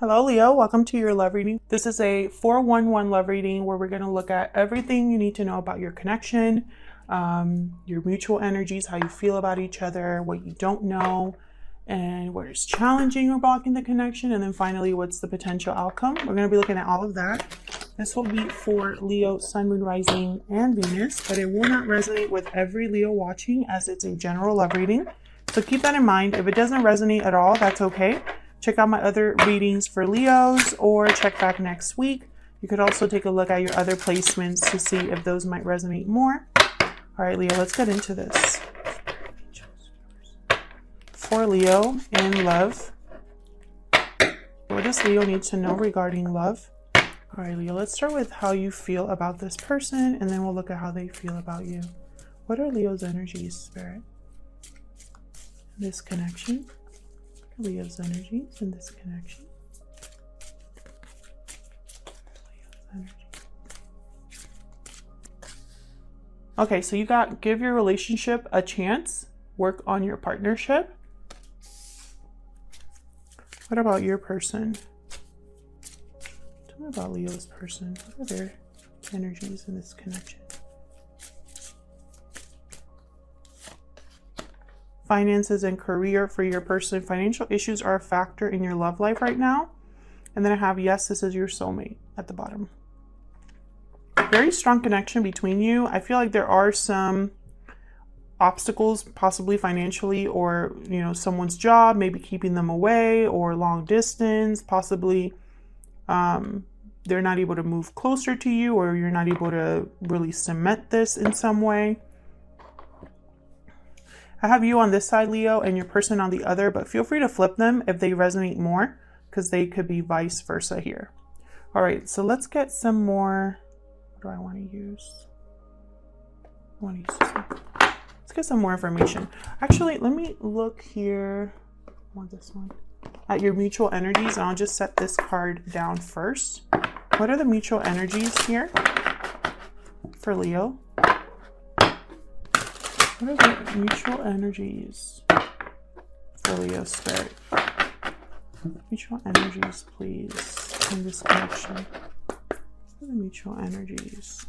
Hello Leo, welcome to your love reading. This is a 411 love reading where we're going to look at everything you need to know about your connection, your mutual energies, how you feel about each other, what you don't know, and what is challenging or blocking the connection, and then finally what's the potential outcome. We're going to be looking at all of that. This will be for Leo, Sun, Moon, Rising, and Venus, but it will not resonate with every Leo watching as it's a general love reading. So keep that in mind. If it doesn't resonate at all, that's okay. Check out my other readings for Leos or check back next week. You could also take a look at your other placements to see if those might resonate more. All right, Leo, let's get into this. For Leo in love, what does Leo need to know regarding love? All right, Leo, let's start with how you feel about this person, and then we'll look at how they feel about you. What are Leo's energies, Spirit? This connection. Leo's energies in this connection. Leo's energy. Okay, so you got give your relationship a chance. Work on your partnership. What about your person? Tell me about Leo's person. What are their energies in this connection? Finances and career for your person. Financial issues are a factor in your love life right now. And then I have, yes, this is your soulmate at the bottom. Very strong connection between you. I feel like there are some obstacles, possibly financially, or, you know, someone's job, maybe keeping them away, or long distance, possibly they're not able to move closer to you, or you're not able to really cement this in some way. I have you on this side, Leo, and your person on the other, but feel free to flip them if they resonate more, because they could be vice versa here. All right, so let's get some more. What do I want to use? I want to use this one. Let's get some more information. Actually, let me look here. I want this one. At your mutual energies, and I'll just set this card down first. What are the mutual energies here for Leo? What are the mutual energies for Leo Spirit? Mutual energies, please, in this connection. What are the mutual energies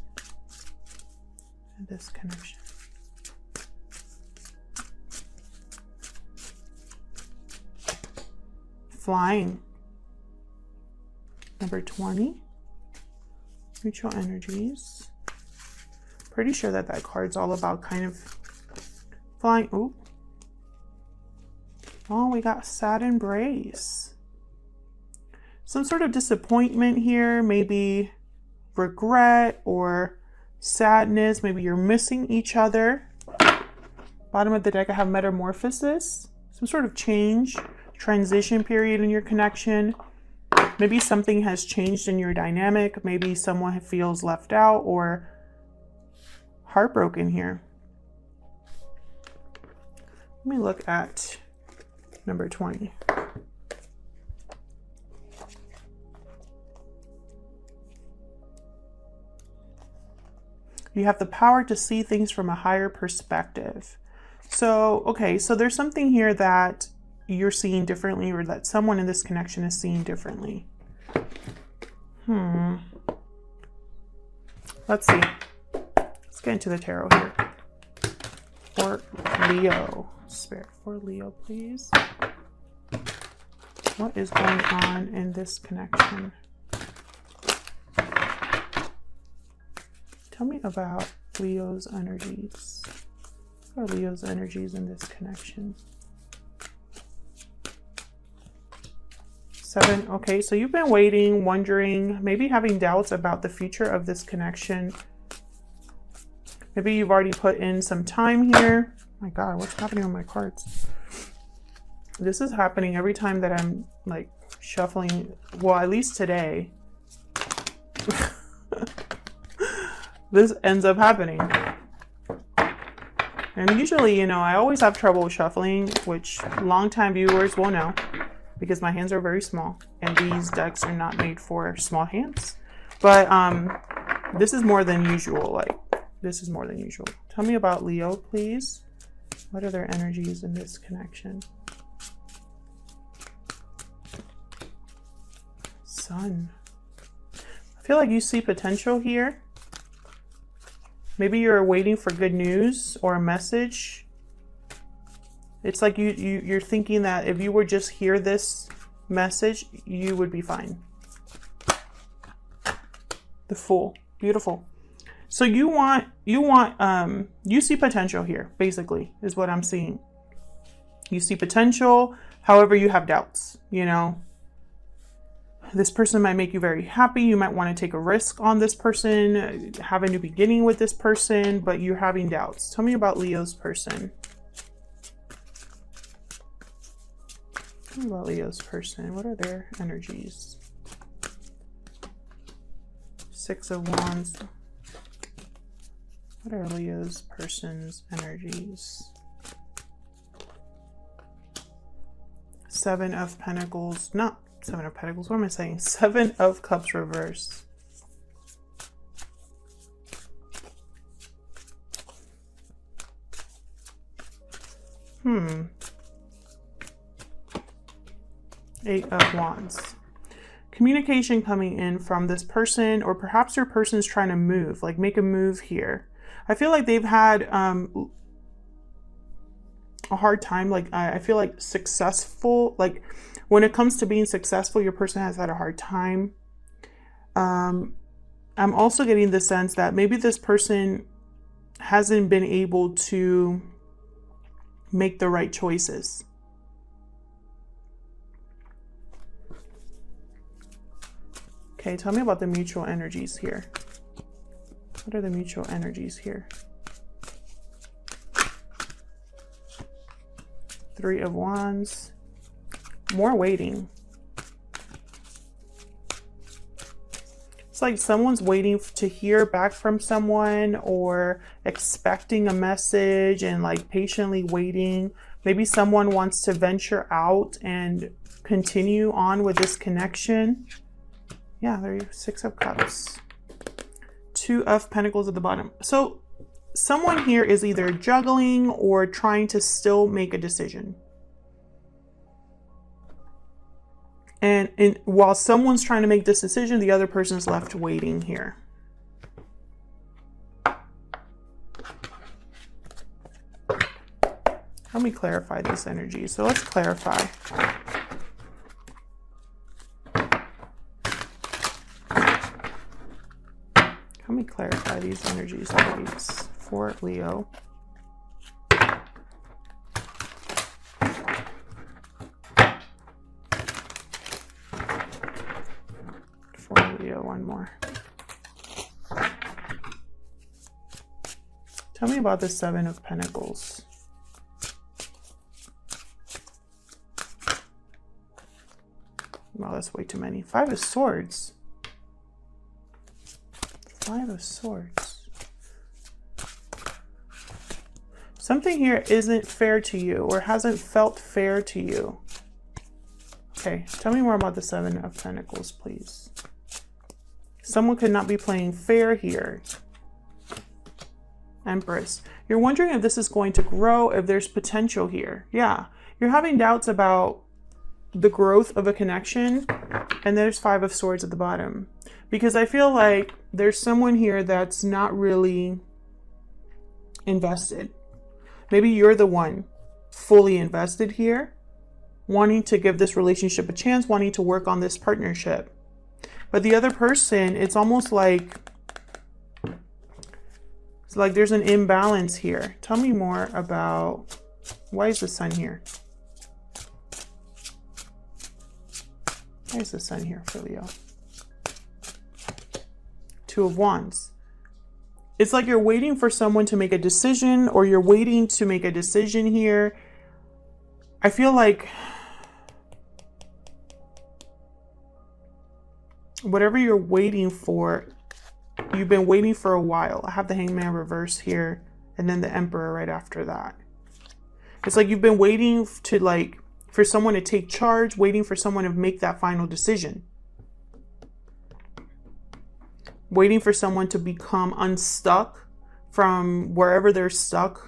in this connection? Flying. Number 20. Mutual energies. Pretty sure that card's all about kind of flying. Ooh. Oh, we got sad embrace. Some sort of disappointment here, maybe regret or sadness. Maybe you're missing each other. Bottom of the deck, I have metamorphosis. Some sort of change, transition period in your connection. Maybe something has changed in your dynamic. Maybe someone feels left out or heartbroken here. Let me look at number 20. You have the power to see things from a higher perspective. So, okay, so there's something here that you're seeing differently, or that someone in this connection is seeing differently. Let's see. Let's get into the tarot here. For Leo. Spirit for Leo, please. What is going on in this connection? Tell me about Leo's energies. What are Leo's energies in this connection? 7. Okay, so you've been waiting, wondering, maybe having doubts about the future of this connection. Maybe you've already put in some time here. My God, what's happening on my cards? This is happening every time that I'm like shuffling. Well, at least today. This ends up happening. And usually, you know, I always have trouble shuffling, which longtime viewers will know, because my hands are very small and these decks are not made for small hands. But this is more than usual. Like, this is more than usual. Tell me about Leo, please. What are their energies in this connection? Sun. I feel like you see potential here. Maybe you're waiting for good news or a message. It's like you're thinking that if you were just hear this message, you would be fine. The Fool. Beautiful. So you see potential here, basically, is what I'm seeing. You see potential, however you have doubts, you know. This person might make you very happy. You might want to take a risk on this person, have a new beginning with this person, but you're having doubts. Tell me about Leo's person. Tell me about Leo's person. What are their energies? Six of Wands. What are Leo's person's energies? Seven of Pentacles. Not Seven of Pentacles. What am I saying? Seven of Cups reverse. Eight of Wands. Communication coming in from this person, or perhaps your person's trying to move, like make a move here. I feel like they've had a hard time. Like I feel like successful, like when it comes to being successful, your person has had a hard time. I'm also getting the sense that maybe this person hasn't been able to make the right choices. Okay, tell me about the mutual energies here. What are the mutual energies here? Three of Wands. More waiting. It's like someone's waiting to hear back from someone, or expecting a message and like patiently waiting. Maybe someone wants to venture out and continue on with this connection. Yeah, there you go. Six of Cups. Two of Pentacles at the bottom. So someone here is either juggling or trying to still make a decision. And while someone's trying to make this decision, the other person's left waiting here. Let me clarify these energies. So let's clarify. Let me clarify these energies, please, for Leo. For Leo, one more. Tell me about the Seven of Pentacles. Wow, that's way too many. Five of Swords. Five of Swords. Something here isn't fair to you, or hasn't felt fair to you. Okay, tell me more about the Seven of Pentacles, please. Someone could not be playing fair here. Empress. You're wondering if this is going to grow, if there's potential here. Yeah, you're having doubts about the growth of a connection, and there's Five of Swords at the bottom. Because I feel like there's someone here that's not really invested. Maybe you're the one fully invested here, wanting to give this relationship a chance, wanting to work on this partnership. But the other person, it's almost like, there's an imbalance here. Tell me more about, why is the Sun here? Why is the Sun here for Leo? Two of Wands. It's like you're waiting for someone to make a decision, or you're waiting to make a decision here. I feel like whatever you're waiting for, you've been waiting for a while. I have the Hangman reverse here, and then the Emperor right after that. It's like you've been waiting to for someone to take charge, waiting for someone to make that final decision. Waiting for someone to become unstuck from wherever they're stuck,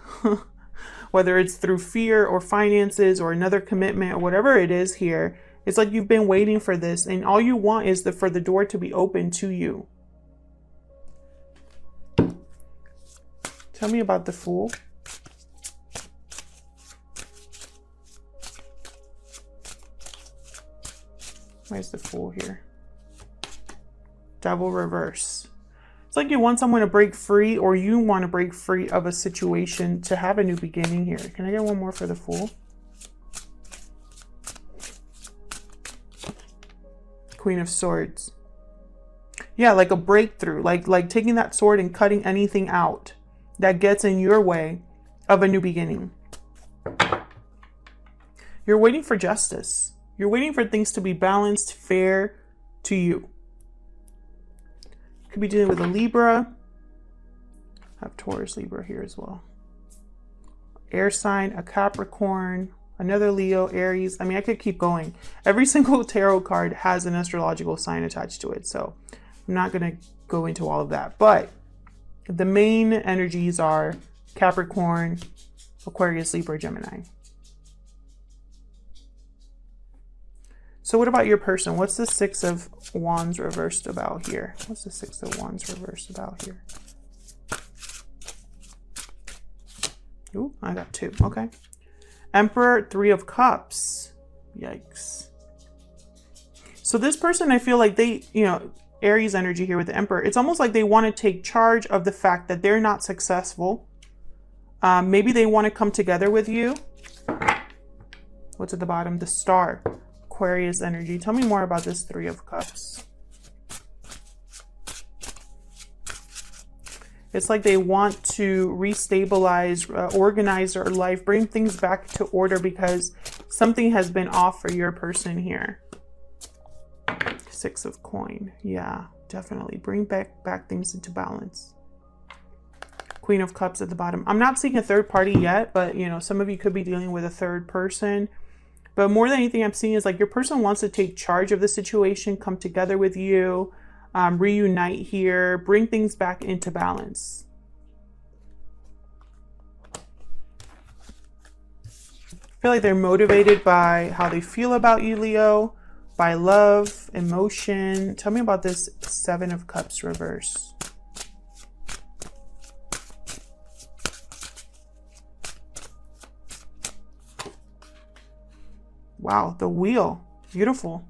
whether it's through fear or finances or another commitment or whatever it is here. It's like you've been waiting for this, and all you want is for the door to be open to you. Tell me about the Fool. Where's the Fool here? Devil reverse. It's like you want someone to break free, or you want to break free of a situation to have a new beginning here. Can I get one more for the Fool? Queen of Swords. Yeah, like a breakthrough, like taking that sword and cutting anything out that gets in your way of a new beginning. You're waiting for justice. You're waiting for things to be balanced, fair to you. Could be dealing with a Libra. I have Taurus, Libra here as well. Air sign, a Capricorn, another Leo, Aries. I mean, I could keep going. Every single tarot card has an astrological sign attached to it, so I'm not going to go into all of that. But the main energies are Capricorn, Aquarius, Libra, Gemini. So what about your person? What's the Six of Wands reversed about here? What's the Six of Wands reversed about here? Ooh, I got two. Okay. Emperor, Three of Cups. Yikes. So this person, I feel like they, you know, Aries energy here with the Emperor. It's almost like they want to take charge of the fact that they're not successful. Maybe they want to come together with you. What's at the bottom? The Star. Aquarius energy. Tell me more about this Three of Cups. It's like they want to restabilize, organize their life, bring things back to order because something has been off for your person here. Six of Coin. Yeah, definitely. Bring back things into balance. Queen of Cups at the bottom. I'm not seeing a third party yet, but you know, some of you could be dealing with a third person. But more than anything I'm seeing is like your person wants to take charge of the situation, come together with you, reunite here, bring things back into balance. I feel like they're motivated by how they feel about you, Leo, by love, emotion. Tell me about this Seven of Cups reverse. Wow, the Wheel. Beautiful.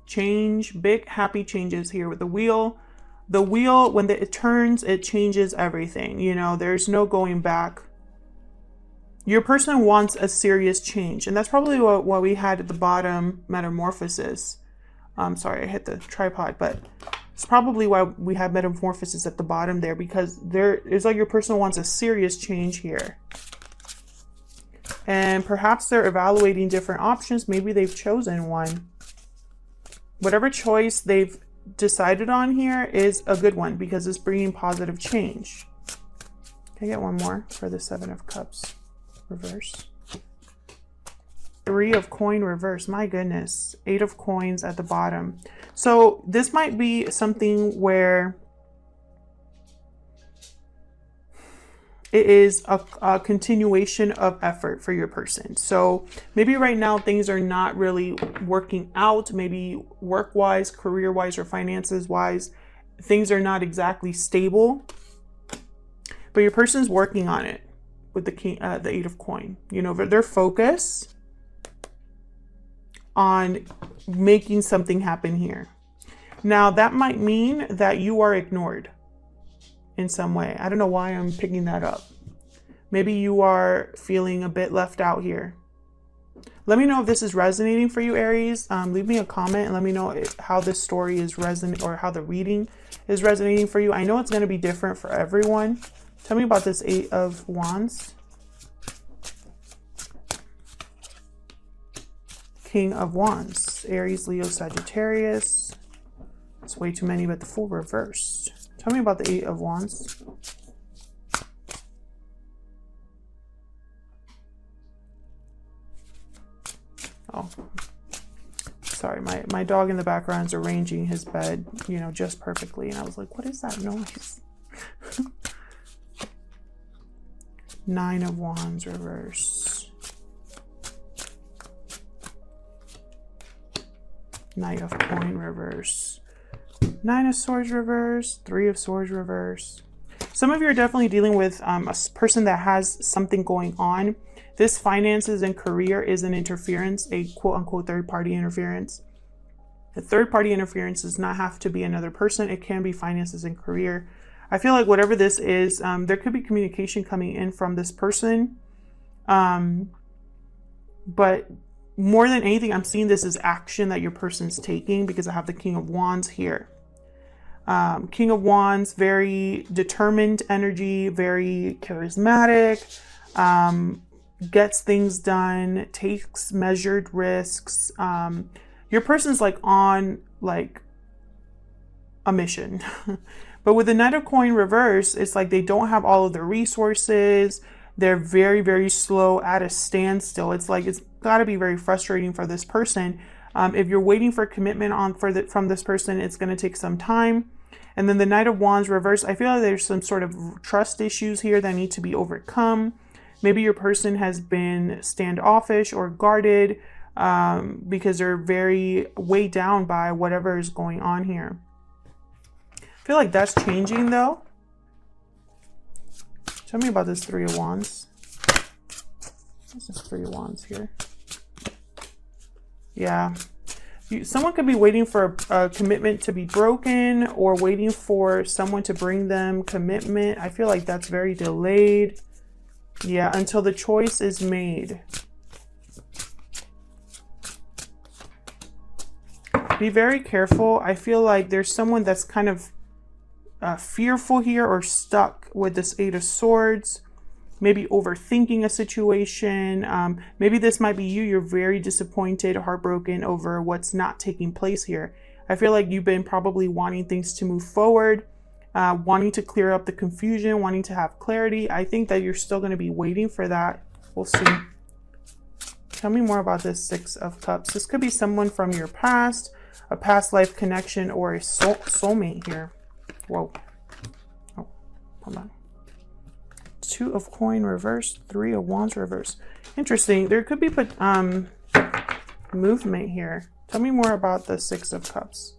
Change, big happy changes here with the Wheel. The Wheel, when it turns, it changes everything. You know, there's no going back. Your person wants a serious change. And that's probably what we had at the bottom, metamorphosis. Sorry, I hit the tripod, but it's probably why we have metamorphosis at the bottom there, because it's like your person wants a serious change here. And perhaps they're evaluating different options. Maybe they've chosen one. Whatever choice they've decided on here is a good one because it's bringing positive change. Can I get one more for the Seven of Cups reverse? Three of Coin reverse. My goodness. Eight of Coins at the bottom. So this might be something where it is a continuation of effort for your person. So maybe right now things are not really working out. Maybe work-wise, career-wise, or finances-wise, things are not exactly stable. But your person's working on it with the Eight of Coin. You know, their focus on making something happen here. Now that might mean that you are ignored in some way. I don't know why I'm picking that up. Maybe you are feeling a bit left out here. Let me know if this is resonating for you, Aries. Leave me a comment and let me know how this story is resonating, or how the reading is resonating for you. I know it's going to be different for everyone. Tell me about this Eight of Wands. King of Wands. Aries, Leo, Sagittarius. It's way too many, but the Fool reversed. Tell me about the Eight of Wands. Oh, sorry. My dog in the background is arranging his bed, you know, just perfectly. And I was like, what is that noise? Nine of Wands reverse. Knight of Coin reverse. Nine of Swords reverse. Three of Swords reverse. Some of you are definitely dealing with a person that has something going on. This finances and career is an interference, a quote-unquote third-party interference. The third-party interference does not have to be another person. It can be finances and career. I feel like whatever this is, there could be communication coming in from this person. But more than anything, I'm seeing this as action that your person's taking, because I have the King of Wands here. King of Wands, very determined energy, very charismatic, gets things done, takes measured risks. Your person's like on like a mission. But with the Knight of Coin reverse, it's like they don't have all of the resources. They're very, very slow, at a standstill. It's like it's got to be very frustrating for this person. If you're waiting for commitment from this person, it's going to take some time. And then the Knight of Wands reverse, I feel like there's some sort of trust issues here that need to be overcome. Maybe your person has been standoffish or guarded because they're very weighed down by whatever is going on here. I feel like that's changing though. Tell me about this Three of Wands. This is Three of Wands here. Yeah. Someone could be waiting for a commitment to be broken, or waiting for someone to bring them commitment. I feel like that's very delayed. Yeah, until the choice is made. Be very careful. I feel like there's someone that's kind of fearful here, or stuck with this Eight of Swords. Maybe overthinking a situation. Maybe this might be you. You're very disappointed, heartbroken over what's not taking place here. I feel like you've been probably wanting things to move forward, wanting to clear up the confusion, wanting to have clarity. I think that you're still going to be waiting for that. We'll see. Tell me more about this Six of Cups. This could be someone from your past, a past life connection, or a soulmate here. Whoa. Oh, hold on. Two of Coin reverse, Three of Wands reverse. Interesting. There could be movement here. Tell me more about the Six of Cups.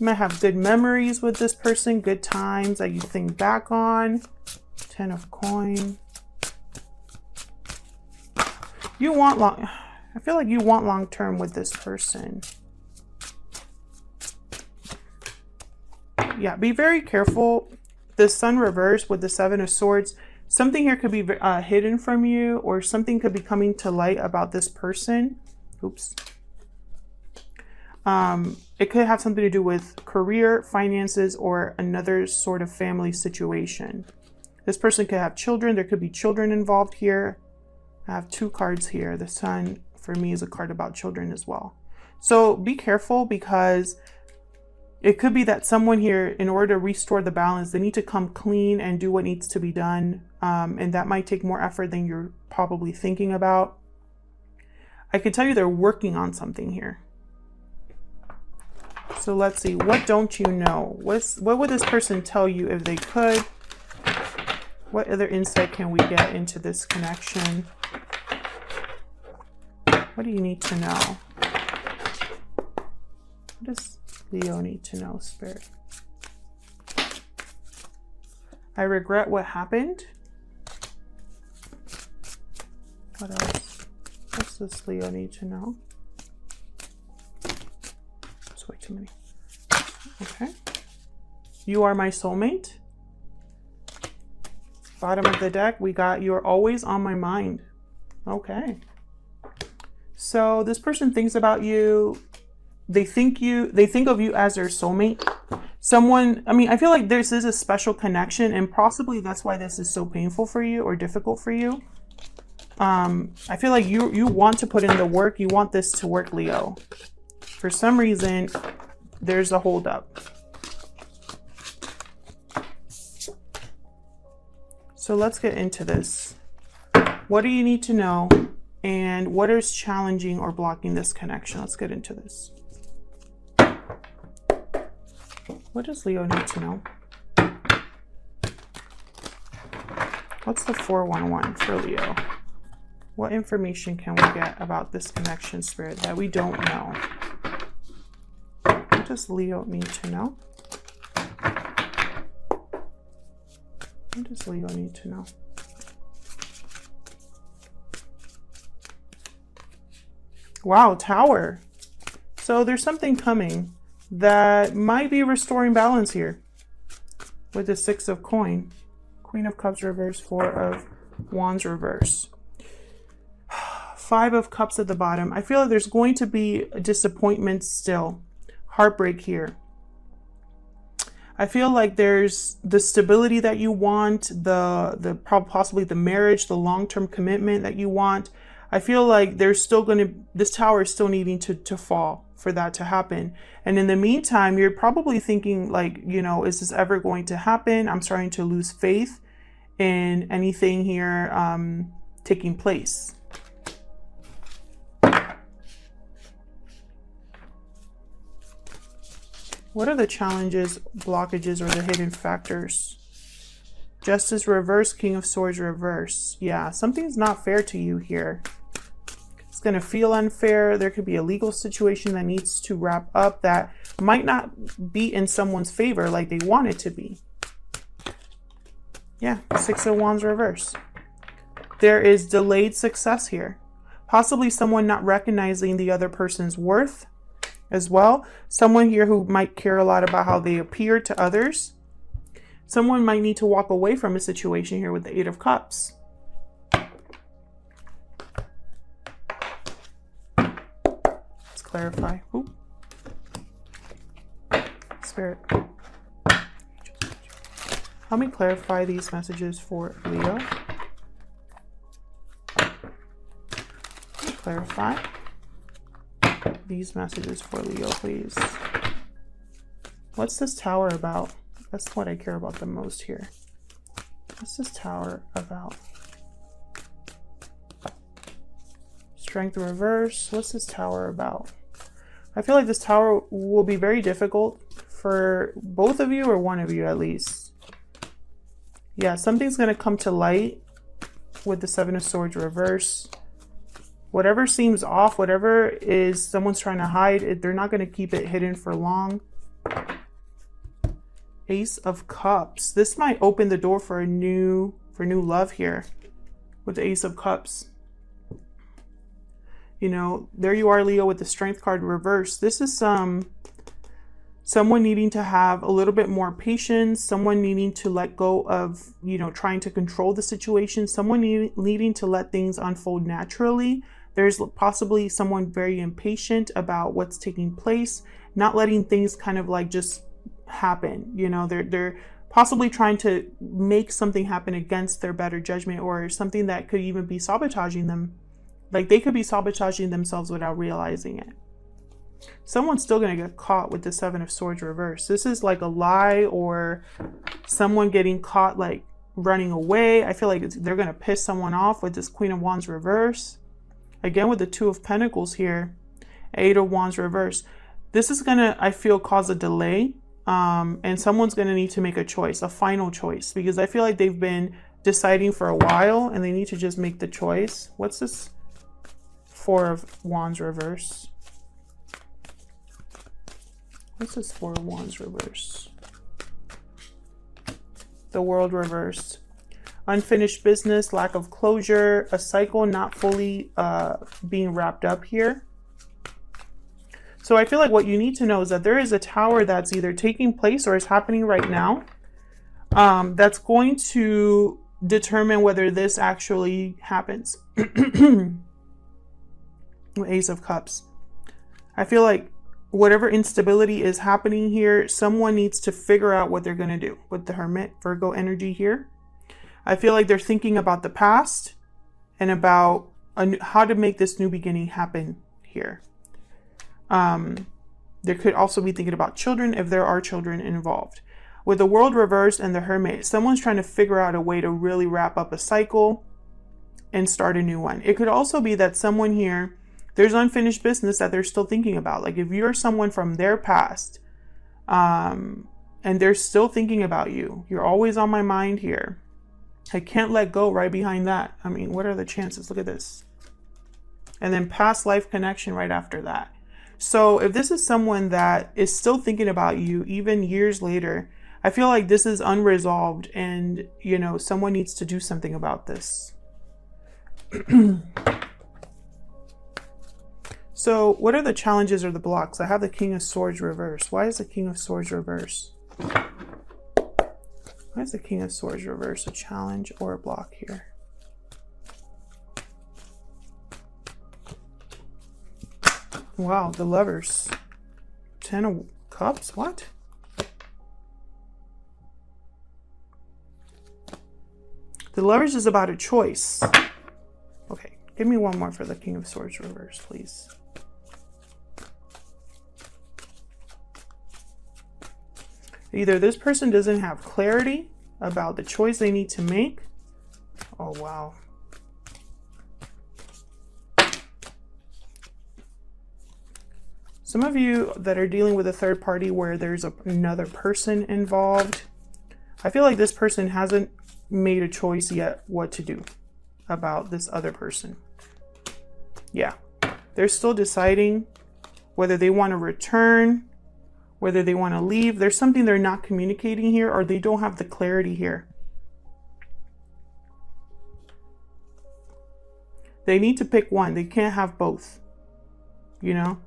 You might have good memories with this person, good times that you think back on. Ten of Coin. You want I feel like you want long term with this person. Yeah, be very careful. The Sun reverse with the Seven of Swords. Something here could be hidden from you, or something could be coming to light about this person. Oops. It could have something to do with career, finances, or another sort of family situation. This person could have children. There could be children involved here. I have two cards here. The Sun, for me, is a card about children as well. So be careful, because it could be that someone here, in order to restore the balance, they need to come clean and do what needs to be done. And that might take more effort than you're probably thinking about. I can tell you they're working on something here. So let's see. What don't you know? What would this person tell you if they could? What other insight can we get into this connection? What do you need to know? What does Leo need to know, Spirit? I regret what happened. What else? What does Leo need to know? That's way too many. Okay. You are my soulmate. Bottom of the deck, we got you're always on my mind. Okay. So this person thinks about you. They think of you as their soulmate. Someone, I mean, I feel like this is a special connection, and possibly that's why this is so painful for you or difficult for you. I feel like you want to put in the work. You want this to work, Leo. For some reason, there's a holdup. So let's get into this. What do you need to know? And what is challenging or blocking this connection? Let's get into this. What does Leo need to know? What's the 411 for Leo? What information can we get about this connection, Spirit, that we don't know? What does Leo need to know? What does Leo need to know? Wow, Tower. So there's something coming that might be restoring balance here with the 6 of coin. Queen of Cups reverse, 4 of Wands reverse. 5 of Cups at the bottom. I feel like there's going to be a disappointment still. Heartbreak here. I feel like there's the stability that you want, possibly the marriage, the long-term commitment that you want. I feel like there's still going to, this Tower is still needing to fall for that to happen. And in the meantime, you're probably thinking like, you know, is this ever going to happen? I'm starting to lose faith in anything here taking place. What are the challenges, blockages, or the hidden factors? Justice reverse, King of Swords reverse. Yeah, something's not fair to you here. It's going to feel unfair. There could be a legal situation that needs to wrap up that might not be in someone's favor like they want it to be. Yeah, 6 of Wands reverse. There is delayed success here. Possibly someone not recognizing the other person's worth as well. Someone here who might care a lot about how they appear to others. Someone might need to walk away from a situation here with the 8 of Cups. Let's clarify. Ooh. Spirit. Help me clarify these messages for Leo. Clarify these messages for Leo, please. What's this Tower about? That's what I care about the most here. What's this Tower about? Strength reverse. What's this Tower about? I feel like this Tower will be very difficult for both of you, or one of you at least. Yeah, something's going to come to light with the 7 of Swords reverse. Whatever seems off, whatever is someone's trying to hide, they're not going to keep it hidden for long. Ace of Cups. This might open the door for new love here with the Ace of Cups. You know, there you are, Leo, with the Strength card reverse. This is someone needing to have a little bit more patience, someone needing to let go of, you know, trying to control the situation, someone needing to let things unfold naturally. There's possibly someone very impatient about what's taking place, not letting things kind of like just happen. You know, they're possibly trying to make something happen against their better judgment, or something that could even be sabotaging them. Like they could be sabotaging themselves without realizing it. Someone's still going to get caught with the 7 of Swords reverse. This is like a lie, or someone getting caught like running away. I feel like they're going to piss someone off with this Queen of Wands reverse. Again, with the 2 of Pentacles here, 8 of Wands reverse. This is going to, I feel, cause a delay. And someone's going to need to make a choice, a final choice, because I feel like they've been deciding for a while and they need to just make the choice. What's this 4 of Wands reverse? What's this 4 of Wands reverse? The World reversed. Unfinished business, lack of closure, a cycle not fully being wrapped up here. So I feel like what you need to know is that there is a Tower that's either taking place or is happening right now. That's going to determine whether this actually happens. Ace of Cups. I feel like whatever instability is happening here, someone needs to figure out what they're going to do with the Hermit, Virgo energy here. I feel like they're thinking about the past and about how to make this new beginning happen here. There could also be thinking about children if there are children involved. With the World reversed and the Hermit, someone's trying to figure out a way to really wrap up a cycle and start a new one. It could also be that someone here, there's unfinished business that they're still thinking about. Like if you're someone from their past, and they're still thinking about you, you're always on my mind here. I can't let go right behind that. I mean, what are the chances? Look at this. And then past life connection right after that. So if this is someone that is still thinking about you even years later, I feel like this is unresolved and, you know, someone needs to do something about this. So what are the challenges or the blocks? I have the King of Swords reversed. Why is the King of Swords reversed? Why is the King of Swords reversed? A challenge or a block here? Wow, the Lovers. 10 of Cups? What? The Lovers is about a choice. Okay, give me one more for the King of Swords reverse, please. Either this person doesn't have clarity about the choice they need to make. Oh, wow. Some of you that are dealing with a third party where there's another person involved, I feel like this person hasn't made a choice yet what to do about this other person. Yeah, they're still deciding whether they want to return, whether they want to leave. There's something they're not communicating here, or they don't have the clarity here. They need to pick one. They can't have both, you know?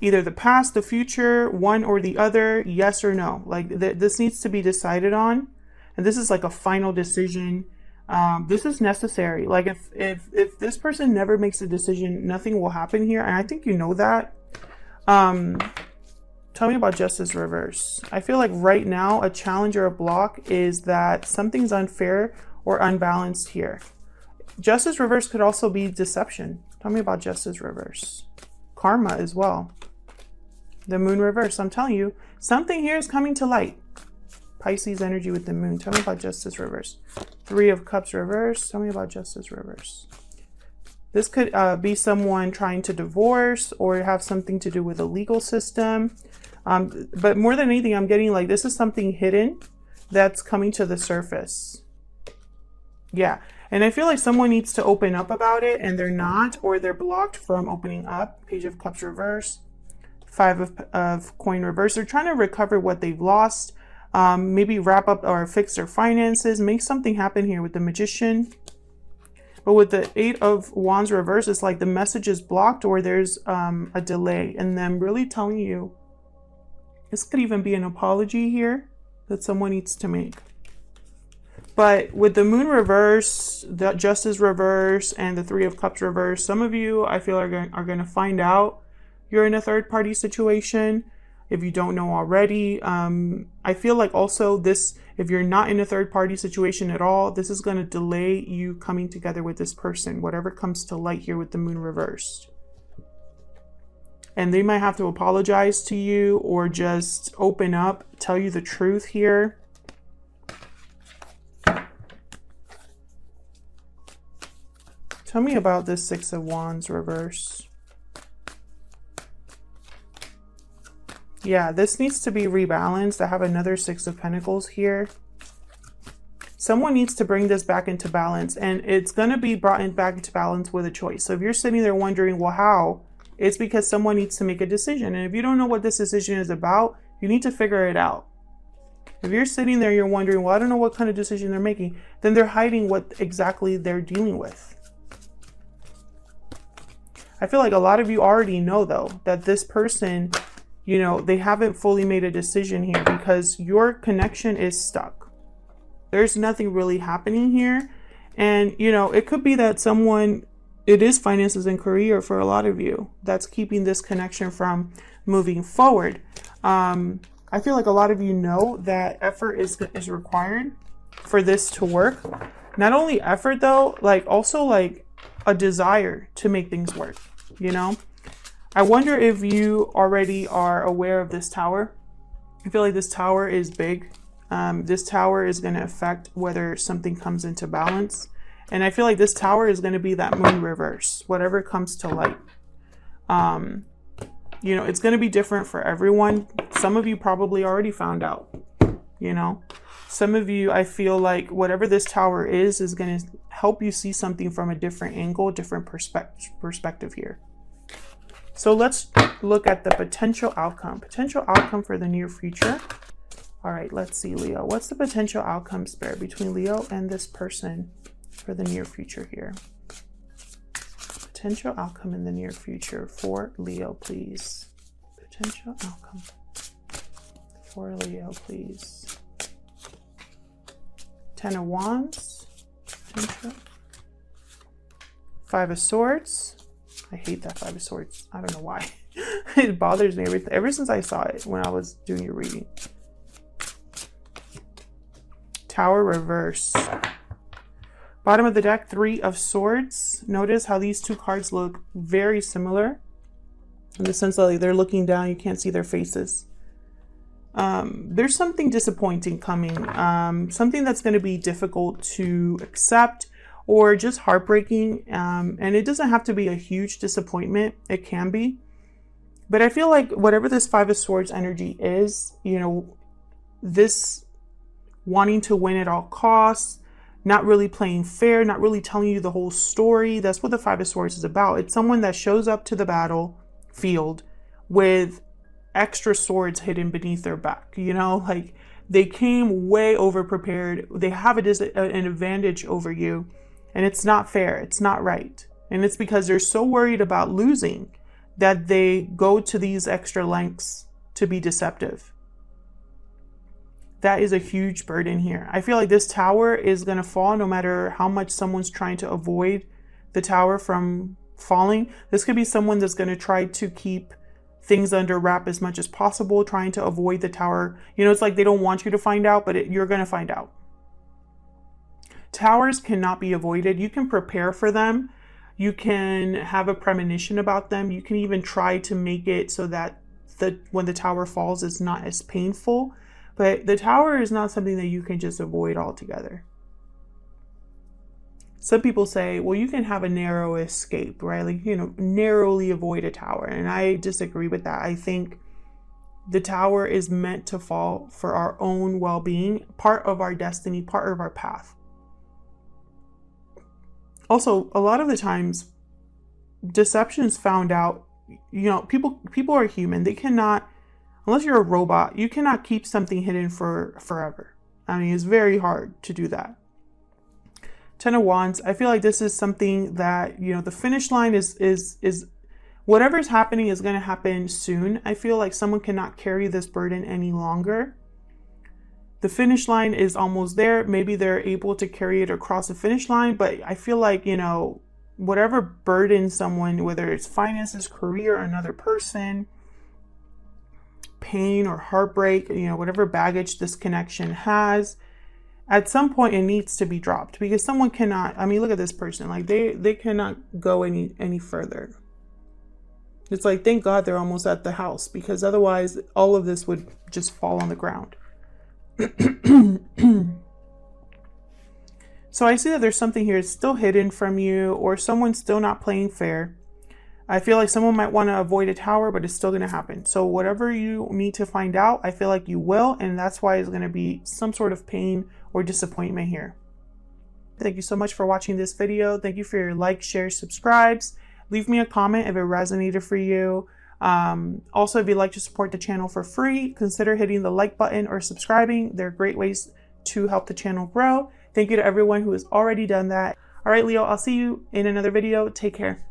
Either the past, the future, one or the other, yes or no. Like this needs to be decided on. And this is like a final decision. This is necessary. Like if this person never makes a decision, nothing will happen here. And I think you know that. Tell me about Justice reverse. I feel like right now a challenge or a block is that something's unfair or unbalanced here. Justice reverse could also be deception. Tell me about Justice reverse. Karma as well. The Moon reverse. I'm telling you, something here is coming to light. Pisces energy with the Moon. Tell me about Justice reverse. 3 of Cups reverse. Tell me about Justice reverse. This could be someone trying to divorce or have something to do with the legal system. But more than anything, I'm getting like this is something hidden that's coming to the surface. Yeah. And I feel like someone needs to open up about it and they're not, or they're blocked from opening up. Page of Cups reverse. 5 of Coin reverse. They're trying to recover what they've lost. Maybe wrap up or fix their finances. Make something happen here with the Magician. But with the 8 of Wands reverse, it's like the message is blocked or there's a delay. And them really telling you, this could even be an apology here that someone needs to make. But with the Moon reverse, the Justice reverse, and the 3 of Cups reverse, some of you, I feel, are going to find out you're in a third-party situation. If you don't know already, I feel like also this, if you're not in a third-party situation at all, this is going to delay you coming together with this person, whatever comes to light here with the Moon reversed. And they might have to apologize to you or just open up, tell you the truth here. Tell me about this 6 of Wands reverse. Yeah, this needs to be rebalanced. I have another 6 of Pentacles here. Someone needs to bring this back into balance, and it's going to be brought back into balance with a choice. So if you're sitting there wondering, well, how? It's because someone needs to make a decision. And if you don't know what this decision is about, you need to figure it out. If you're sitting there, you're wondering, well, I don't know what kind of decision they're making, then they're hiding what exactly they're dealing with. I feel like a lot of you already know, though, that this person, you know, they haven't fully made a decision here because your connection is stuck. There's nothing really happening here. And, you know, it could be that someone, it is finances and career for a lot of you that's keeping this connection from moving forward. I feel like a lot of you know that effort is required for this to work. Not only effort, though, like also like a desire to make things work, you know? I wonder if you already are aware of this tower. I feel like this tower is big. This tower is going to affect whether something comes into balance. And I feel like this tower is going to be that Moon reverse, whatever comes to light. You know, it's going to be different for everyone. Some of you probably already found out, you know. Some of you, I feel like whatever this Tower is going to help you see something from a different angle, different perspective here. So let's look at the potential outcome. Potential outcome for the near future. All right, let's see, Leo. What's the potential outcome, Spirit, between Leo and this person for the near future here? Potential outcome in the near future for Leo, please. Potential outcome for Leo, please. 10 of Wands. Potential. 5 of Swords. I hate that 5 of Swords. I don't know why. It bothers me ever since I saw it when I was doing your reading. Tower reverse. Bottom of the deck, 3 of Swords. Notice how these two cards look very similar in the sense that like they're looking down, you can't see their faces. There's something disappointing coming, something that's going to be difficult to accept or just heartbreaking. And it doesn't have to be a huge disappointment. It can be. But I feel like whatever this 5 of Swords energy is, you know, this wanting to win at all costs, not really playing fair, not really telling you the whole story. That's what the 5 of Swords is about. It's someone that shows up to the battlefield with extra swords hidden beneath their back. You know, like they came way over prepared. They have an advantage over you, and it's not fair. It's not right. And it's because they're so worried about losing that they go to these extra lengths to be deceptive. That is a huge burden here. I feel like this Tower is going to fall no matter how much someone's trying to avoid the Tower from falling. This could be someone that's going to try to keep things under wrap as much as possible, trying to avoid the Tower. You know, it's like they don't want you to find out, but you're going to find out. Towers cannot be avoided. You can prepare for them. You can have a premonition about them. You can even try to make it so that when the Tower falls, it's not as painful. But the Tower is not something that you can just avoid altogether. Some people say, well, you can have a narrow escape, right? Like, you know, narrowly avoid a Tower. And I disagree with that. I think the Tower is meant to fall for our own well-being, part of our destiny, part of our path. Also, a lot of the times, deception is found out, you know, people are human. They cannot, unless you're a robot, you cannot keep something hidden for forever. I mean, it's very hard to do that. 10 of Wands, I feel like this is something that, you know, the finish line is whatever's happening is going to happen soon. I feel like someone cannot carry this burden any longer. The finish line is almost there. Maybe they're able to carry it across the finish line, but I feel like, you know, whatever burden someone, whether it's finances, career, another person, pain or heartbreak, you know, whatever baggage this connection has, at some point it needs to be dropped, because someone cannot, I mean, look at this person, like they cannot go any further. It's like, thank God they're almost at the house, because otherwise all of this would just fall on the ground. So I see that there's something here still hidden from you, or someone's still not playing fair. I feel like someone might want to avoid a Tower, but it's still going to happen. So whatever you need to find out, I feel like you will. And that's why it's going to be some sort of pain or disappointment here. Thank you so much for watching this video. Thank you for your likes, shares, subscribes. Leave me a comment if it resonated for you. Also, if you'd like to support the channel for free, consider hitting the like button or subscribing. They're great ways to help the channel grow. Thank you to everyone who has already done that. All right, Leo, I'll see you in another video. Take care.